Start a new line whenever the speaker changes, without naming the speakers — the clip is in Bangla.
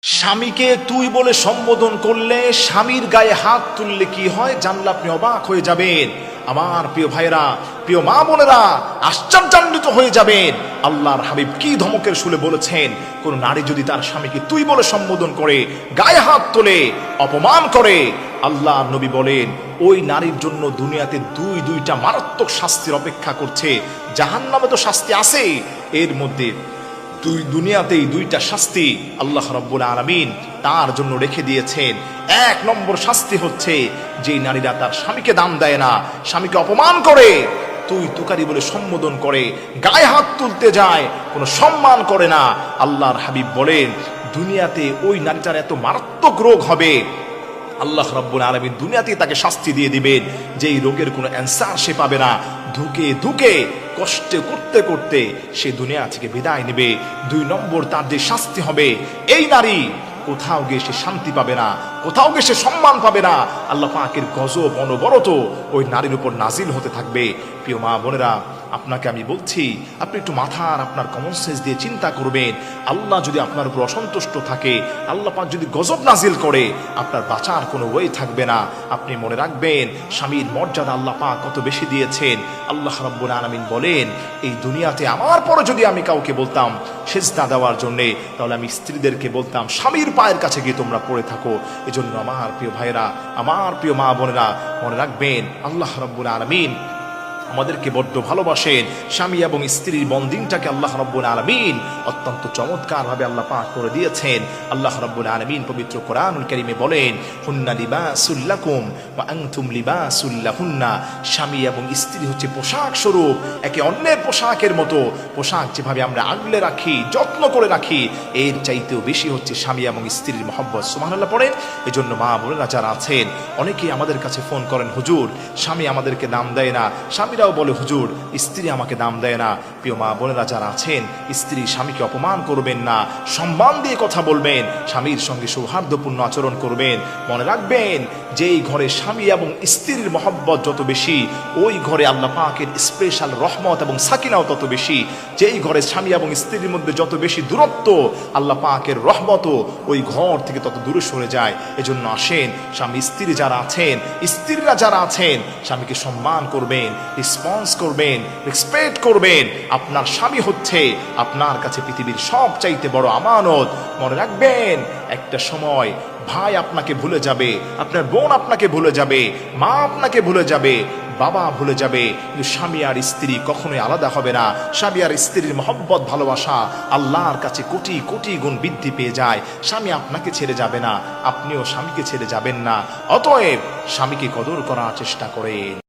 স্বামীকে তুই বলে সম্বোধন করলে, স্বামীর গায়ে হাত তুললে কি হয় জানলে আপনি অবাক হয়ে যাবেন। আমার প্রিয় ভাইরা, প্রিয় মা বোনেরা, আশ্চর্যান্বিত হয়ে যাবেন। আল্লাহর হাবিব কি ধমকের সুরে বলেছেন, কোন নারী যদি তার স্বামীকে তুই বলে সম্বোধন করে, গায়ে হাত তোলে, অপমান করে, আল্লাহর নবী বলেন ওই নারীর জন্য দুনিয়াতে দুইটা মারাত্মক শাস্তির অপেক্ষা করছে। জাহান্নামে তো শাস্তি আছে, এর মধ্যে দুনিয়াতেই দুইটা শাস্তি আল্লাহ রাব্বুল আলামিন তার জন্য রেখে দিয়েছেন। এক নম্বর শাস্তি হচ্ছে যে নারীরা তার স্বামীকে দাম দেয় না, স্বামীকে অপমান করে, তুই তুকারি বলে সম্বোধন করে, গায়ে হাত তুলতে যায়, কোনো সম্মান করে না। আল্লাহর হাবিব বলেন দুনিয়াতে ওই নারীটার এত মারাত্মক রোগ হবে, আল্লাহ রাব্বুল আলামিন দুনিয়াতেই তাকে শাস্তি দিয়ে দিবেন, যেই রোগের কোনো অ্যান্সার সে পাবে না। ধুকে ধুকে কষ্ট করতে করতে সে দুনিয়া থেকে বিদায় নেবে। দুই নম্বর তার যে শাস্তি হবে, এই নারী কোথাও গিয়ে সে শান্তি পাবে না, কোথাও গিয়ে সে সম্মান পাবে না। আল্লাহ পাকের গজব অনবরত ওই নারীর উপর নাজিল হতে থাকবে। প্রিয় মা বোনেরা, আপনাকে আমি বলছি, আপনি একটু মাথার আপনার কমন সেন্স দিয়ে চিন্তা করবেন। আল্লাহ যদি আপনার উপর অসন্তুষ্ট থাকে, আল্লাহ পাক যদি গজব নাজিল করে, আপনার বাঁচার কোনো ওয়ে থাকবে না। আপনি মনে রাখবেন স্বামীর মর্যাদা আল্লাহ পাক কত বেশি দিয়েছেন। আল্লাহ রাব্বুল আলামিন বলেন এই দুনিয়াতে আমার পরে যদি আমি কাউকে বলতাম সেজদা দেওয়ার জন্যে, তাহলে আমি স্ত্রীদেরকে বলতাম স্বামীর পায়ের কাছে গিয়ে তোমরা পড়ে থাকো। এজন্য আমার প্রিয় ভাইরা, আমার প্রিয় মা বোনেরা, মনে রাখবেন আল্লাহ রাব্বুল আলামিন আমাদেরকে বড্ড ভালোবাসেন। স্বামী এবং স্ত্রীর বন্দিনটাকে আল্লাহ রাব্বুল আলামিন অত্যন্ত চমৎকার ভাবে আল্লাহ পাক করে দিয়েছেন। আল্লাহ রাব্বুল আলামিন পবিত্র কোরআনুল কারীমে বলেন হুন্না লিবাসুল লাকুম ওয়া আনতুম লিবাসুল লাহুন্না। স্বামী এবং স্ত্রী হচ্ছে পোশাক স্বরূপ, একে অন্যের পোশাকের মতো। পোশাক যেভাবে আমরা আগলে রাখি, যত্ন করে রাখি, এর চাইতেও বেশি হচ্ছে স্বামী এবং স্ত্রীর মহব্বত। সুবহানাল্লাহ পড়েন। এজন্য মা বোনেরা যারা আছেন, অনেকেই আমাদের কাছে ফোন করেন, হুজুর স্বামী আমাদেরকে দাম দেয় না, স্বামী বলে হুজুর স্ত্রী আমাকে দাম দেয় না। প্রিয় মা বোনেরা যারা আছেন, স্ত্রী স্বামীকে অপমান করবেন না, সম্মান দিয়ে কথা বলবেন, স্বামীর সঙ্গে সৌহার্দ্যপূর্ণ আচরণ করবেন। মনে রাখবেন যেই ঘরে স্বামী এবং স্ত্রীর মহব্বত যত বেশি, ওই ঘরে আল্লাহ পাকের স্পেশাল রহমত এবং সাকিনাও তত বেশি। যেই ঘরে স্বামী এবং স্ত্রীর মধ্যে যত বেশি দূরত্ব, আল্লাহ পাকের রহমতও ওই ঘর থেকে তত দূরে সরে যায়। এজন্য আসেন স্বামী স্ত্রী যারা আছেন, স্ত্রীরা যারা আছেন, স্বামীকে সম্মান করবেন, রেসপন্স করবেন, রেসপেক্ট করবেন। আপনার স্বামী হচ্ছে আপনার কাছে পৃথিবীর সবচাইতে বড় আমানত। মনে রাখবেন একটা সময় ভাই আপনাকে ভুলে যাবে, আপনার বোন আপনাকে ভুলে যাবে, মা আপনাকে ভুলে যাবে, বাবা ভুলে যাবে, কিন্তু স্বামী আর স্ত্রী কখনোই আলাদা হবে না। স্বামী আর স্ত্রীর মহব্বত ভালোবাসা আল্লাহর কাছে কোটি কোটি গুণ বৃদ্ধি পেয়ে যায়। স্বামী আপনাকে ছেড়ে যাবে না, আপনিও স্বামীকে ছেড়ে যাবেন না। অতএব স্বামীকে কদর করার চেষ্টা করেন।